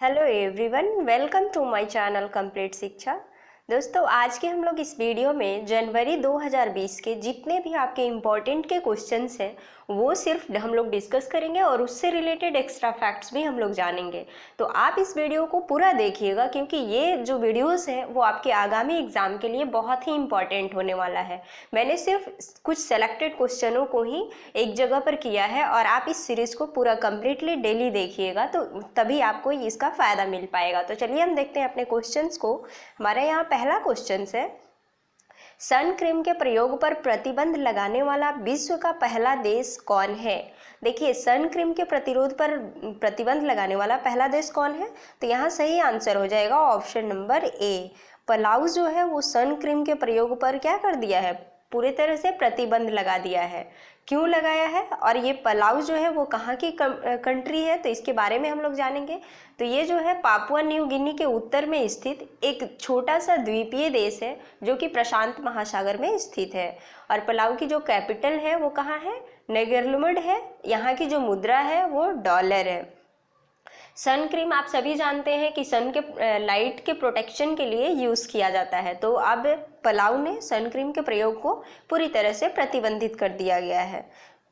Hello everyone, welcome to my channel complete Shiksha. दोस्तों, आज के हम लोग इस वीडियो में जनवरी 2020 के जितने भी आपके इम्पोर्टेंट के क्वेश्चंस हैं वो सिर्फ हम लोग डिस्कस करेंगे और उससे रिलेटेड एक्स्ट्रा फैक्ट्स भी हम लोग जानेंगे। तो आप इस वीडियो को पूरा देखिएगा क्योंकि ये जो वीडियोस हैं वो आपके आगामी एग्जाम के लिए बहुत ही इम्पॉर्टेंट होने वाला है। मैंने सिर्फ कुछ सेलेक्टेड क्वेश्चनों को ही एक जगह पर किया है और आप इस सीरीज़ को पूरा कम्प्लीटली डेली देखिएगा तो तभी आपको इसका फ़ायदा मिल पाएगा। तो चलिए हम देखते हैं अपने क्वेश्चंस को। हमारे यहाँ पहला क्वेश्चन है, सन क्रीम के प्रयोग पर प्रतिबंध लगाने वाला विश्व का पहला देश कौन है। देखिए, सन क्रीम के प्रतिरोध पर प्रतिबंध लगाने वाला पहला देश कौन है, तो यहाँ सही आंसर हो जाएगा ऑप्शन नंबर ए। पलाऊ जो है वो सन क्रीम के प्रयोग पर क्या कर दिया है, पूरी तरह से प्रतिबंध लगा दिया है। क्यों लगाया है और ये पलाऊ जो है वो कहाँ की कंट्री है, तो इसके बारे में हम लोग जानेंगे। तो ये जो है पापुआ न्यू गिनी के उत्तर में स्थित एक छोटा सा द्वीपीय देश है जो कि प्रशांत महासागर में स्थित है। और पलाऊ की जो कैपिटल है वो कहाँ है, नेगरलुमड है। यहाँ की जो मुद्रा है वो डॉलर है। सन क्रीम आप सभी जानते हैं कि सन के लाइट के प्रोटेक्शन के लिए यूज़ किया जाता है। तो अब पलाऊ ने सन क्रीम के प्रयोग को पूरी तरह से प्रतिबंधित कर दिया गया है।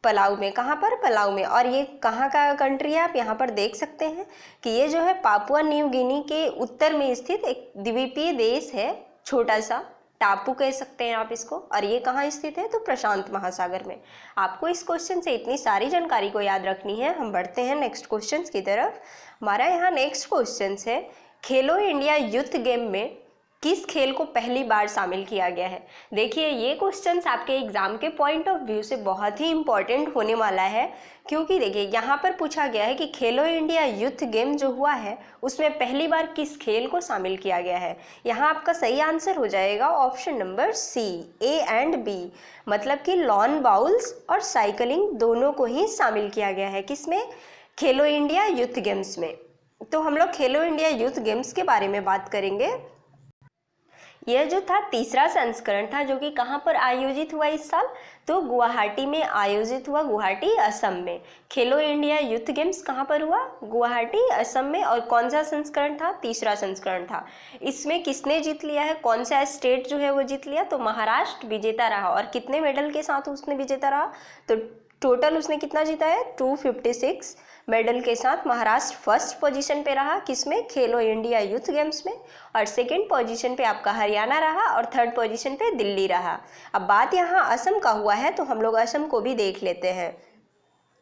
पलाऊ में, कहाँ पर, पलाऊ में। और ये कहाँ का कंट्री है, आप यहाँ पर देख सकते हैं कि ये जो है पापुआ न्यू गिनी के उत्तर में स्थित एक द्वीपीय देश है, छोटा सा टापू कह सकते हैं आप इसको। और ये कहाँ स्थित है, तो प्रशांत महासागर में। आपको इस क्वेश्चन से इतनी सारी जानकारी को याद रखनी है। हम बढ़ते हैं नेक्स्ट क्वेश्चन की तरफ। हमारा यहाँ नेक्स्ट क्वेश्चन है, खेलो इंडिया यूथ गेम में किस खेल को पहली बार शामिल किया गया है। देखिए, ये क्वेश्चंस आपके एग्जाम के पॉइंट ऑफ व्यू से बहुत ही इंपॉर्टेंट होने वाला है क्योंकि देखिए यहाँ पर पूछा गया है कि खेलो इंडिया यूथ गेम जो हुआ है उसमें पहली बार किस खेल को शामिल किया गया है। यहाँ आपका सही आंसर हो जाएगा option number C, A and B. मतलब कि लॉन बाउल्स और साइकिलिंग दोनों को ही शामिल किया गया है। किसमें, खेलो इंडिया यूथ गेम्स में। तो हम लोग खेलो इंडिया यूथ गेम्स के बारे में बात करेंगे। यह जो था तीसरा संस्करण था जो कि कहाँ पर आयोजित हुआ इस साल, तो गुवाहाटी में आयोजित हुआ, गुवाहाटी असम में। खेलो इंडिया यूथ गेम्स कहाँ पर हुआ, गुवाहाटी असम में। और कौन सा संस्करण था, तीसरा संस्करण था। इसमें किसने जीत लिया है, कौन सा स्टेट जो है वो जीत लिया, तो महाराष्ट्र विजेता रहा। और कितने मेडल के साथ उसने विजेता रहा, तो टोटल उसने कितना जीता है, 256 मेडल के साथ महाराष्ट्र फर्स्ट पोजीशन पे रहा। किसमें, खेलो इंडिया यूथ गेम्स में। और सेकंड पोजीशन पे आपका हरियाणा रहा और थर्ड पोजीशन पे दिल्ली रहा। अब बात यहाँ असम का हुआ है तो हम लोग असम को भी देख लेते हैं।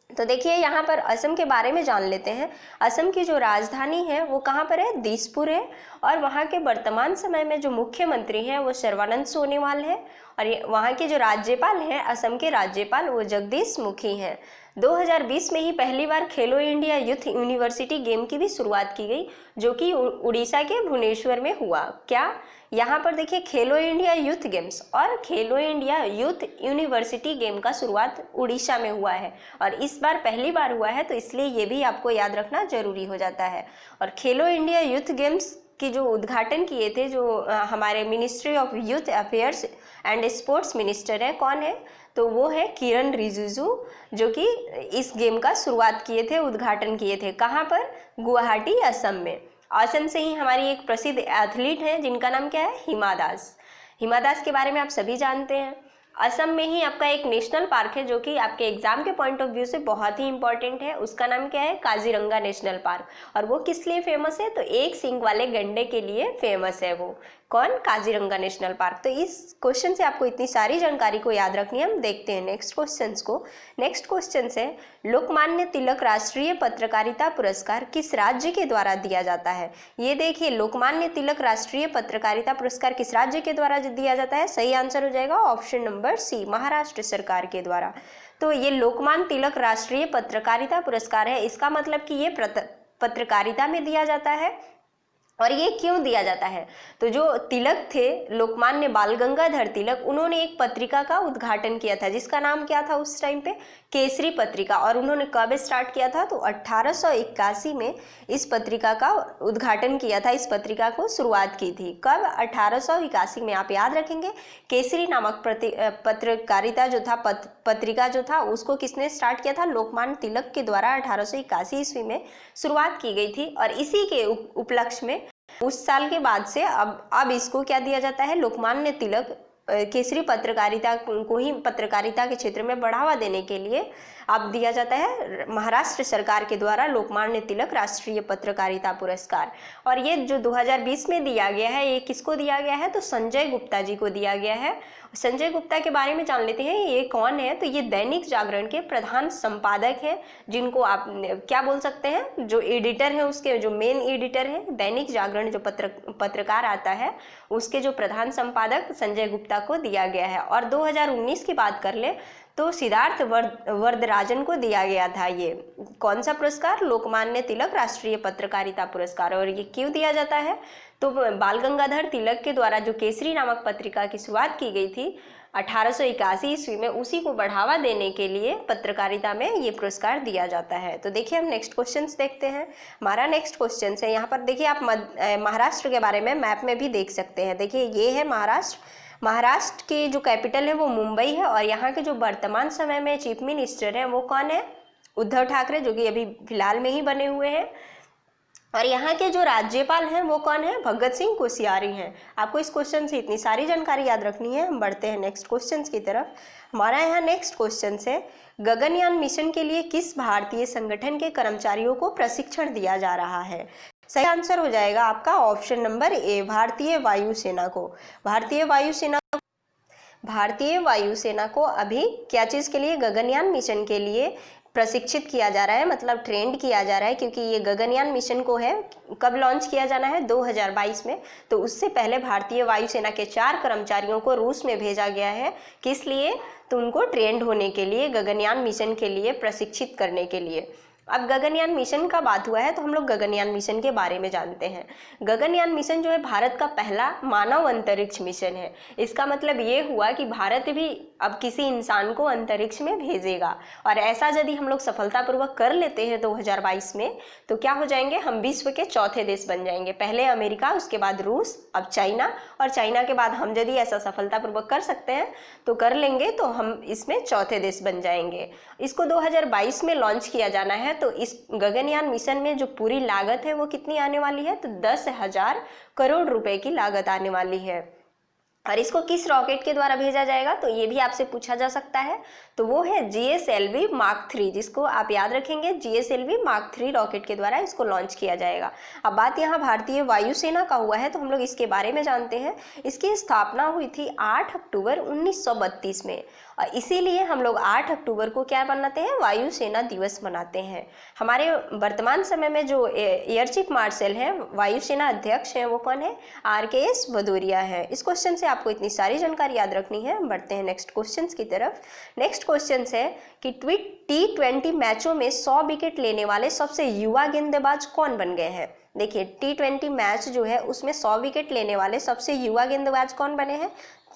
तो देखिए यहाँ पर असम के बारे में जान लेते हैं। असम की जो राजधानी है वो कहाँ पर है, दिसपुर है। और वहाँ के वर्तमान समय में जो मुख्यमंत्री हैं वो सर्बानंद सोनोवाल है। और वहाँ के जो राज्यपाल हैं, असम के राज्यपाल, वो जगदीश मुखी हैं। 2020 में ही पहली बार खेलो इंडिया यूथ यूनिवर्सिटी गेम की भी शुरुआत की गई जो कि उड़ीसा के भुवनेश्वर में हुआ। क्या, यहाँ पर देखिए खेलो इंडिया यूथ गेम्स और खेलो इंडिया यूथ यूनिवर्सिटी गेम का शुरुआत उड़ीसा में हुआ है और इस बार पहली बार हुआ है, तो इसलिए ये भी आपको याद रखना जरूरी हो जाता है। और खेलो इंडिया यूथ गेम्स की जो उद्घाटन किए थे, जो हमारे ministry of youth affairs and sports minister हैं, कौन है, तो वो है किरण रिजिजू, जो कि इस गेम का शुरुआत किए थे, उद्घाटन किए थे। कहाँ पर, गुवाहाटी असम में। असम से ही हमारी एक प्रसिद्ध एथलीट है जिनका नाम क्या है, हिमा दास। हिमा दास के बारे में आप सभी जानते हैं। असम में ही आपका एक नेशनल पार्क है जो कि आपके एग्जाम के पॉइंट ऑफ व्यू से बहुत ही इंपॉर्टेंट है। उसका नाम क्या है, काजीरंगा नेशनल पार्क। और वो किस लिए फेमस है, तो एक सींग वाले गंडे के लिए फेमस है वो। कौन, काजीरंगा नेशनल पार्क। तो इस क्वेश्चन से आपको इतनी सारी जानकारी को याद रखनी है। हम देखते हैं नेक्स्ट क्वेश्चन को। नेक्स्ट क्वेश्चन है, लोकमान्य तिलक राष्ट्रीय पत्रकारिता पुरस्कार किस राज्य के द्वारा दिया जाता है। ये देखिए, लोकमान्य तिलक राष्ट्रीय पत्रकारिता पुरस्कार किस राज्य के द्वारा दिया जाता है, सही आंसर हो जाएगा ऑप्शन नंबर सी, महाराष्ट्र सरकार के द्वारा। तो ये लोकमान्य तिलक राष्ट्रीय पत्रकारिता पुरस्कार है, इसका मतलब कि ये पत्रकारिता में दिया जाता है और ये क्यों दिया जाता है? तो जो तिलक थे, लोकमान्य बाल गंगाधर तिलक, उन्होंने एक पत्रिका का उद्घाटन किया था जिसका नाम क्या था उस टाइम पे? केसरी पत्रिका। और उन्होंने कब स्टार्ट किया था? तो 1881 में इस पत्रिका का उद्घाटन किया था, इस पत्रिका को शुरुआत की थी। कब? 1881 में। आप याद रखेंगे, केसरी नामक पत्रकारिता जो था, पत्रिका जो था, उसको किसने स्टार्ट किया था? लोकमान्य तिलक के द्वारा 1881 ईस्वी में शुरुआत की गई थी। और इसी के उपलक्ष्य में उस साल के बाद से अब इसको क्या दिया जाता है? लोकमान्य तिलक केसरी पत्रकारिता को ही पत्रकारिता के क्षेत्र में बढ़ावा देने के लिए अब दिया जाता है महाराष्ट्र सरकार के द्वारा लोकमान्य तिलक राष्ट्रीय पत्रकारिता पुरस्कार। और ये जो 2020 में दिया गया है, ये किसको दिया गया है? तो संजय गुप्ता जी को दिया गया है। संजय गुप्ता के बारे में जान लेते हैं, ये कौन है? तो ये दैनिक जागरण के प्रधान संपादक हैं, जिनको आप क्या बोल सकते हैं? जो एडिटर है, उसके जो मेन एडिटर है, दैनिक जागरण जो पत्रकार आता है, उसके जो प्रधान संपादक संजय गुप्ता को दिया गया है। और 2019 की बात कर ले तो सिद्धार्थ वरदराजन को दिया गया था ये कौन सा पुरस्कार? लोकमान्य तिलक राष्ट्रीय पत्रकारिता पुरस्कार। और ये क्यों दिया जाता है? तो बाल गंगाधर तिलक के द्वारा जो केसरी नामक पत्रिका की शुरुआत की गई थी 1881 ईस्वी में, उसी को बढ़ावा देने के लिए पत्रकारिता में ये पुरस्कार दिया जाता है। तो देखिए, हम नेक्स्ट क्वेश्चंस देखते हैं। हमारा नेक्स्ट क्वेश्चन है, यहाँ पर देखिए आप महाराष्ट्र के बारे में मैप में भी देख सकते हैं। देखिए, ये है महाराष्ट्र। महाराष्ट्र की जो कैपिटल है वो मुंबई है। और यहाँ के जो वर्तमान समय में चीफ मिनिस्टर हैं वो कौन है? उद्धव ठाकरे, जो कि अभी फिलहाल में ही बने हुए हैं। और यहाँ के जो राज्यपाल हैं वो कौन है? भगत सिंह कोश्यारी हैं। आपको इस क्वेश्चन से इतनी सारी जानकारी याद रखनी है। हम बढ़ते हैं नेक्स्ट क्वेश्चन की तरफ। हमारा यहाँ नेक्स्ट क्वेश्चन है, गगनयान मिशन के लिए किस भारतीय संगठन के कर्मचारियों को प्रशिक्षण दिया जा रहा है? सही आंसर हो जाएगा आपका ऑप्शन नंबर ए, भारतीय वायुसेना को। भारतीय वायुसेना को अभी क्या चीज़ के लिए? गगनयान मिशन के लिए प्रशिक्षित किया जा रहा है, मतलब ट्रेंड किया जा रहा है। क्योंकि ये गगनयान मिशन को है कब लॉन्च किया जाना है? 2022 में। तो उससे पहले भारतीय वायुसेना के 4 कर्मचारियों को रूस में भेजा गया है। किस लिए? तो उनको ट्रेंड होने के लिए, गगनयान मिशन के लिए प्रशिक्षित करने के लिए। अब गगनयान मिशन का बात हुआ है तो हम लोग गगनयान मिशन के बारे में जानते हैं। गगनयान मिशन जो है भारत का पहला मानव अंतरिक्ष मिशन है। इसका मतलब ये हुआ कि भारत भी अब किसी इंसान को अंतरिक्ष में भेजेगा। और ऐसा यदि हम लोग सफलतापूर्वक कर लेते हैं 2022 में, तो क्या हो जाएंगे? हम विश्व के चौथे देश बन जाएंगे। पहले अमेरिका, उसके बाद रूस, अब चाइना, और चाइना के बाद हम यदि ऐसा सफलतापूर्वक कर सकते हैं तो कर लेंगे, तो हम इसमें चौथे देश बन जाएंगे। इसको 2022 में लॉन्च किया जाना है। तो इस गगनयान मिशन में जो पूरी लागत है वो कितनी आने वाली है? तो 10,000 करोड़ रुपए की लागत आने वाली है। और इसको किस रॉकेट के द्वारा भेजा जाएगा? तो ये भी आपसे पूछा जा सकता है। तो वो है GSLV Mark 3, जिसको आप याद रखेंगे, GSLV Mark 3 रॉकेट के द्वारा इसको लॉन्च किया जाएगा। अब बात यहाँ भारतीय वायुसेना का हुआ है तो हम लोग इसके बारे में जानते हैं। इसकी स्थापना हुई थी 8 अक्टूबर 1932 में। और इसीलिए हम लोग 8 अक्टूबर को क्या मनाते हैं? वायुसेना दिवस मनाते हैं। हमारे वर्तमान समय में जो एयर चीफ मार्शल हैं, वायुसेना अध्यक्ष हैं, वो कौन है? RKS भदौरिया है। इस क्वेश्चन से आपको इतनी सारी जानकारी याद रखनी है। बढ़ते हैं नेक्स्ट क्वेश्चन की तरफ। नेक्स्ट क्वेश्चन है कि T20 मैचों में 100 विकेट लेने वाले सबसे युवा गेंदबाज कौन बन गए हैं? देखिए, T20 मैच जो है उसमें 100 विकेट लेने वाले सबसे युवा गेंदबाज कौन बने हैं?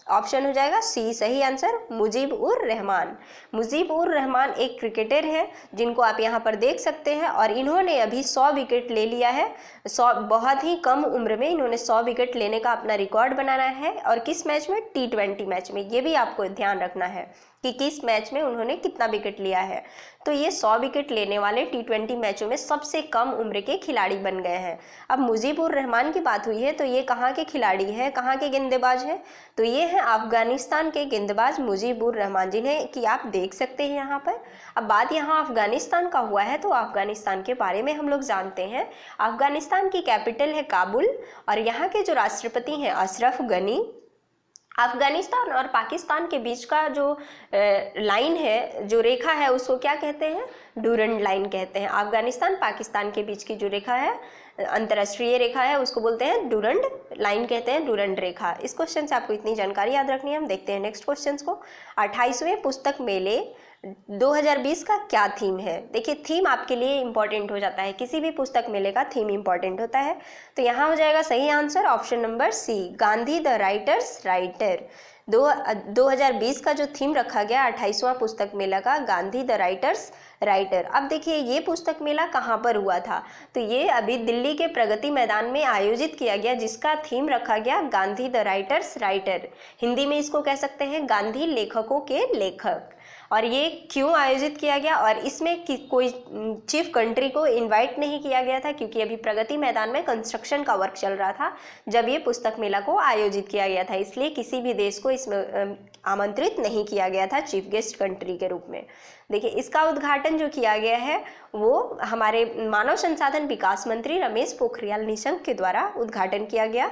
ऑप्शन हो जाएगा सी, सही आंसर, मुजीब उर रहमान। मुजीब उर रहमान एक क्रिकेटर है जिनको आप यहाँ पर देख सकते हैं। और इन्होंने अभी 100 विकेट ले लिया है। 100, बहुत ही कम उम्र में इन्होंने 100 विकेट लेने का अपना रिकॉर्ड बनाना है। और किस मैच में? T20 मैच में। ये भी आपको ध्यान रखना है कि किस मैच में उन्होंने कितना विकेट लिया है। तो ये 100 विकेट लेने वाले T20 मैचों में सबसे कम उम्र के खिलाड़ी बन गए हैं। अब मुजीब उर रहमान की बात हुई है तो ये कहाँ के खिलाड़ी हैं, कहाँ के गेंदबाज हैं? तो ये हैं अफगानिस्तान के गेंदबाज मुजीब उर रहमान, जिन्हें कि आप देख सकते हैं यहाँ पर। अब बात यहाँ अफगानिस्तान का हुआ है तो अफगानिस्तान के बारे में हम लोग जानते हैं। अफगानिस्तान की कैपिटल है काबुल। और यहाँ के जो राष्ट्रपति हैं अशरफ गनी। अफगानिस्तान और पाकिस्तान के बीच का जो लाइन है, जो रेखा है, उसको क्या कहते हैं? डूरंड लाइन कहते हैं। अफगानिस्तान पाकिस्तान के बीच की जो रेखा है, अंतर्राष्ट्रीय रेखा है, उसको बोलते हैं डूरंड लाइन कहते हैं, डूरंड रेखा। इस क्वेश्चन से आपको इतनी जानकारी याद रखनी है। हम देखते हैं नेक्स्ट क्वेश्चन को। 28वें पुस्तक मेले 2020 का क्या थीम है। देखिए थीम आपके लिए इंपॉर्टेंट हो जाता है, किसी भी पुस्तक मेले का थीम इंपॉर्टेंट होता है। तो यहाँ हो जाएगा सही answer option number C, Gandhi the writers writer. 2020 का जो थीम रखा गया 28वां पुस्तक मेला का, गांधी द राइटर्स राइटर। अब देखिए ये पुस्तक मेला कहाँ पर हुआ था, तो ये अभी दिल्ली के प्रगति मैदान में आयोजित किया गया, जिसका थीम रखा गया Gandhi the writers writer. Hindi में इसको कह सकते हैं गांधी लेखकों के लेखक। और ये क्यों आयोजित किया गया, और इसमें कोई चीफ कंट्री को इनवाइट नहीं किया गया था, क्योंकि अभी प्रगति मैदान में कंस्ट्रक्शन का वर्क चल रहा था जब ये पुस्तक मेला को आयोजित किया गया था, इसलिए किसी भी देश को इसमें आमंत्रित नहीं किया गया था चीफ गेस्ट कंट्री के रूप में। देखिए इसका उद्घाटन जो किया गया है वो हमारे मानव संसाधन विकास मंत्री रमेश पोखरियाल निशंक के द्वारा उद्घाटन किया गया।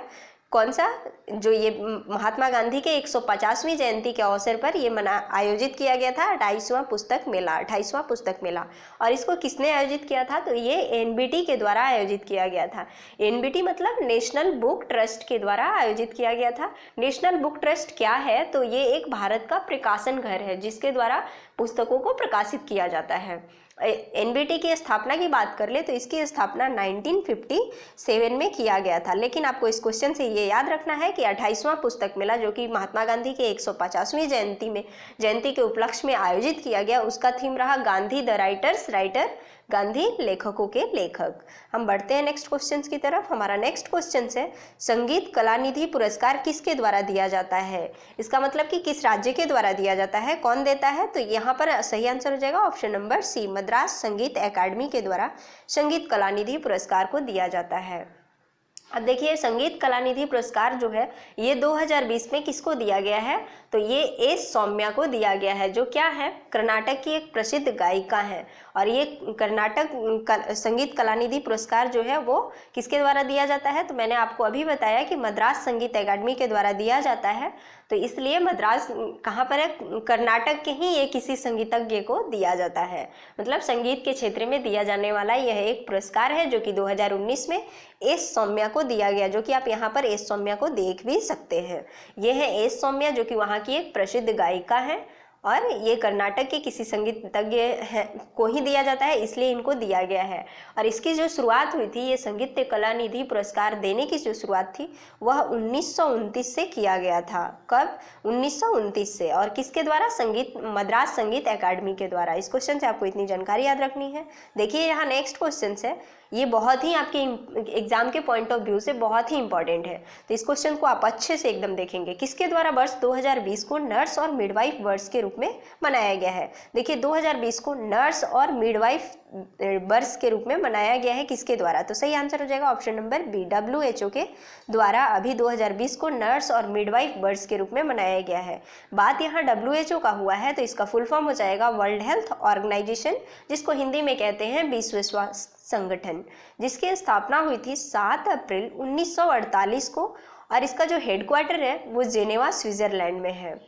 कौन सा, जो ये महात्मा गांधी के 150वीं जयंती के अवसर पर ये आयोजित किया गया था 28वां पुस्तक मेला। और इसको किसने आयोजित किया था, तो ये एनबीटी के द्वारा आयोजित किया गया था। एनबीटी मतलब नेशनल बुक ट्रस्ट के द्वारा आयोजित किया गया था। नेशनल बुक ट्रस्ट क्या है, तो ये एक भारत का प्रकाशन घर है जिसके द्वारा पुस्तकों को प्रकाशित किया जाता है। एनबीटी की स्थापना की बात कर ले तो इसकी स्थापना 1957 में किया गया था। लेकिन आपको इस क्वेश्चन से ये याद रखना है कि 28वां पुस्तक मेला जो कि महात्मा गांधी के 150वीं जयंती के उपलक्ष्य में आयोजित किया गया, उसका थीम रहा Gandhi the writers writer, Gandhi लेखकों के लेखक। हम बढ़ते हैं नेक्स्ट क्वेश्चन की तरफ। हमारा नेक्स्ट क्वेश्चन है संगीत कलानिधि पुरस्कार किसके द्वारा दिया जाता है। इसका मतलब कि किस राज्य के द्वारा दिया जाता है, कौन देता है, तो यहाँ पर सही आंसर हो जाएगा ऑप्शन नंबर सी, मद्रास संगीत अकादमी के द्वारा संगीत कलानिधि पुरस्कार को दिया जाता है। अब देखिए संगीत कलानिधि पुरस्कार जो है ये 2020 में किसको दिया गया है, तो ये एस सौम्या को दिया गया है, जो क्या है, कर्नाटक की एक प्रसिद्ध गायिका है। और ये कर्नाटक संगीत कलानिधि पुरस्कार जो है वो किसके द्वारा दिया जाता है, तो मैंने आपको अभी बताया कि मद्रास संगीत अकादमी के द्वारा दिया जाता है। तो इसलिए मद्रास कहाँ पर है, कर्नाटक के ही ये किसी संगीतज्ञ को दिया जाता है। मतलब संगीत के क्षेत्र में दिया जाने वाला यह एक पुरस्कार है जो कि 2019 में एस सौम्या को दिया गया, जो कि आप यहाँ पर एस सौम्या को देख भी सकते हैं। ये है एस सौम्या जो कि वहाँ की एक प्रसिद्ध गायिका है और ये कर्नाटक के किसी संगीतज्ञ को ही दिया जाता है, इसलिए इनको दिया गया है। और इसकी जो शुरुआत हुई थी, ये संगीत कलानिधि पुरस्कार देने की जो शुरुआत थी वह 1929 से किया गया था। कब, 1929 से। और किसके द्वारा, मद्रास संगीत अकादमी के द्वारा। इस क्वेश्चन से आपको इतनी जानकारी याद रखनी है। देखिए यहाँ नेक्स्ट क्वेश्चन है, ये बहुत ही आपके एग्जाम के पॉइंट ऑफ व्यू से बहुत ही इंपॉर्टेंट है, तो इस क्वेश्चन को आप अच्छे से एकदम देखेंगे। किसके द्वारा वर्ष 2020 को नर्स और मिडवाइफ वर्ष के रूप में मनाया गया है। देखिए 2020 को नर्स और मिडवाइफ वर्ष के रूप में मनाया गया है, किसके द्वारा, तो सही आंसर हो जाएगा ऑप्शन नंबर बी, WHO के द्वारा अभी 2020 को नर्स और मिडवाइफ वर्ष के रूप में मनाया गया है। बात यहाँ WHO का हुआ है तो इसका फुल फॉर्म हो जाएगा वर्ल्ड हेल्थ ऑर्गेनाइजेशन, जिसको हिंदी में कहते हैं विश्व स्वास्थ्य संगठन, जिसकी स्थापना हुई थी 7 अप्रैल 1948 को। और इसका जो हेडक्वार्टर है वो जेनेवा स्विट्जरलैंड में है।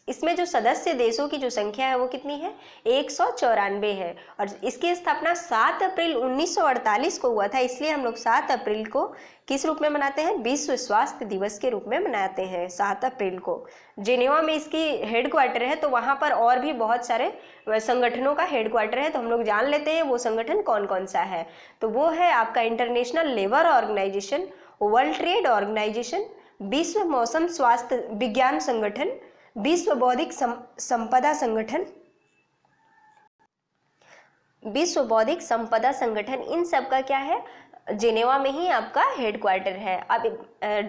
इसमें जो सदस्य देशों की जो संख्या है वो कितनी है, 194 है। और इसकी स्थापना 7 अप्रैल 1948 को हुआ था, इसलिए हम लोग 7 अप्रैल को किस रूप में मनाते हैं, विश्व स्वास्थ्य दिवस के रूप में मनाते हैं 7 अप्रैल को। जेनेवा में इसकी हेडक्वार्टर है, तो वहाँ पर और भी बहुत सारे संगठनों का हेडक्वार्टर है, तो हम लोग जान लेते हैं वो संगठन कौन कौन सा है। तो वो है आपका international labour organisation, world trade organisation, विश्व मौसम स्वास्थ्य विज्ञान संगठन, विश्व बौद्धिक संपदा संगठन, विश्व बौद्धिक संपदा संगठन, इन सब का क्या है, जेनेवा में ही आपका हेडक्वार्टर है। अब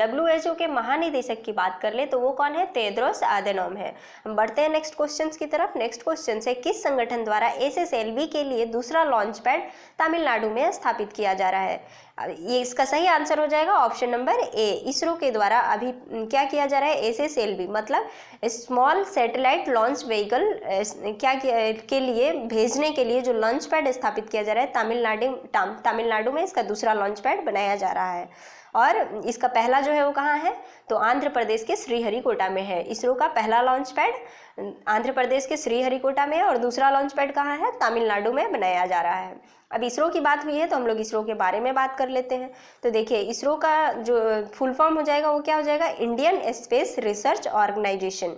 WHO के महानिदेशक की बात कर ले तो वो कौन है, तेद्रोस अधनॉम है। हम बढ़ते हैं नेक्स्ट क्वेश्चन की तरफ। नेक्स्ट क्वेश्चन है, किस संगठन द्वारा SSLV के लिए दूसरा लॉन्च पैड तमिलनाडु में स्थापित किया जा रहा है। ये इसका सही आंसर हो जाएगा ऑप्शन नंबर ए, इसरो के द्वारा अभी क्या किया जा रहा है, SSLV मतलब स्मॉल सैटेलाइट लॉन्च व्हीकल के लिए भेजने के लिए जो लॉन्च पैड स्थापित किया जा रहा है तमिलनाडु में, इसका दूसरा लॉन्च पैड बनाया जा रहा है। और इसका पहला जो है वो कहाँ है, तो आंध्र प्रदेश के श्रीहरिकोटा में है। इसरो का पहला लॉन्च पैड आंध्र प्रदेश के श्रीहरिकोटा में है और दूसरा लॉन्च पैड कहाँ है, तमिलनाडु में बनाया जा रहा है। अब इसरो की बात हुई है तो हम लोग इसरो के बारे में बात कर लेते हैं। तो देखिए इसरो का जो फुल फॉर्म हो जाएगा वो क्या हो जाएगा, इंडियन स्पेस रिसर्च ऑर्गेनाइजेशन।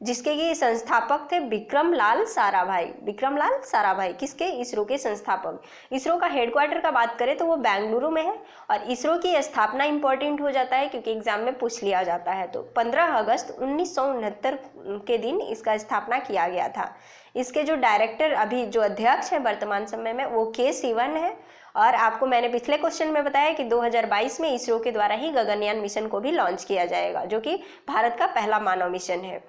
जिसके कि संस्थापक थे विक्रम लाल साराभाई। विक्रम लाल साराभाई किसके? इसरो के संस्थापक। इसरो का हेडक्वार्टर का बात करें तो वो बेंगलुरु में है। और इसरो की स्थापना इंपॉर्टेंट हो जाता है क्योंकि एग्जाम में पूछ लिया जाता है। तो 15 अगस्त 1969 के दिन इसका स्थापना किया गया था। इसके जो डायरेक्टर अभी जो अध्यक्ष है वर्तमान समय में वो के सिवन है। और आपको मैंने पिछले क्वेश्चन में बताया कि 2022 में इसरो के द्वारा ही गगनयान मिशन को भी लॉन्च किया जाएगा, जो कि भारत का पहला मानव मिशन है।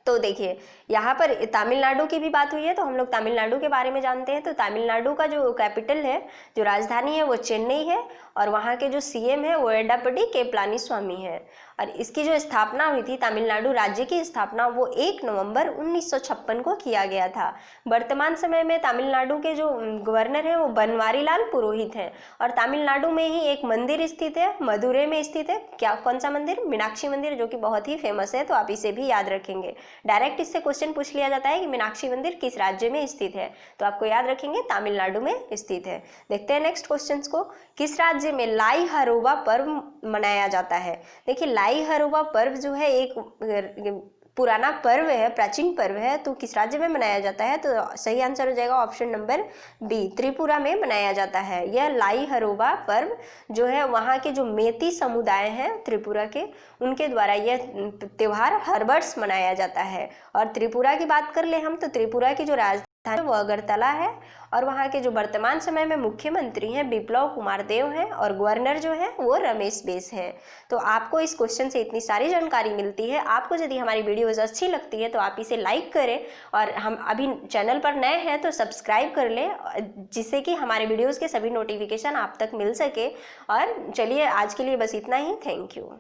तो देखिए यहाँ पर तमिलनाडु की भी बात हुई है, तो हम लोग तमिलनाडु के बारे में जानते हैं। तो तमिलनाडु का जो कैपिटल है, जो राजधानी है वो चेन्नई है। और वहाँ के जो सीएम है वो एडापडी के पलानीस्वामी है। और इसकी जो स्थापना हुई थी, तमिलनाडु राज्य की स्थापना, वो 1 नवंबर 1956 को किया गया था। वर्तमान समय में तमिलनाडु के जो गवर्नर है वो बनवारी लाल पुरोहित हैं। और तमिलनाडु में ही एक मंदिर स्थित है, मदुरै में स्थित है। क्या, कौन सा मंदिर? मीनाक्षी मंदिर, जो कि बहुत ही फेमस है। तो आप इसे भी याद रखेंगे। डायरेक्ट इससे क्वेश्चन पूछ लिया जाता है कि मीनाक्षी मंदिर किस राज्य में स्थित है, तो आपको याद रखेंगे तमिलनाडु में स्थित है। देखते हैं नेक्स्ट क्वेश्चंस को। किस राज्य में लाई हरोबा पर्व मनाया जाता है? देखिए लाई हरोबा पर्व जो है एक पुराना पर्व है, प्राचीन पर्व है। तो किस राज्य में मनाया जाता है? तो सही आंसर हो जाएगा ऑप्शन नंबर बी, त्रिपुरा में मनाया जाता है। यह लाई हरोबा पर्व जो है वहाँ के जो मेती समुदाय हैं त्रिपुरा के, उनके द्वारा यह त्यौहार हर वर्ष मनाया जाता है। और त्रिपुरा की बात कर ले हम, तो त्रिपुरा की जो राजधानी वो अगरतला है। और वहाँ के जो वर्तमान समय में मुख्यमंत्री हैं बिप्लब कुमार देव हैं। और गवर्नर जो है वो रमेश बैस है। तो आपको इस क्वेश्चन से इतनी सारी जानकारी मिलती है। आपको यदि हमारी वीडियोस अच्छी लगती है तो आप इसे लाइक करें। और हम अभी चैनल पर नए हैं तो सब्सक्राइब कर लें, जिससे कि हमारे वीडियोज़ के सभी नोटिफिकेशन आप तक मिल सके। और चलिए आज के लिए बस इतना ही। Thank you.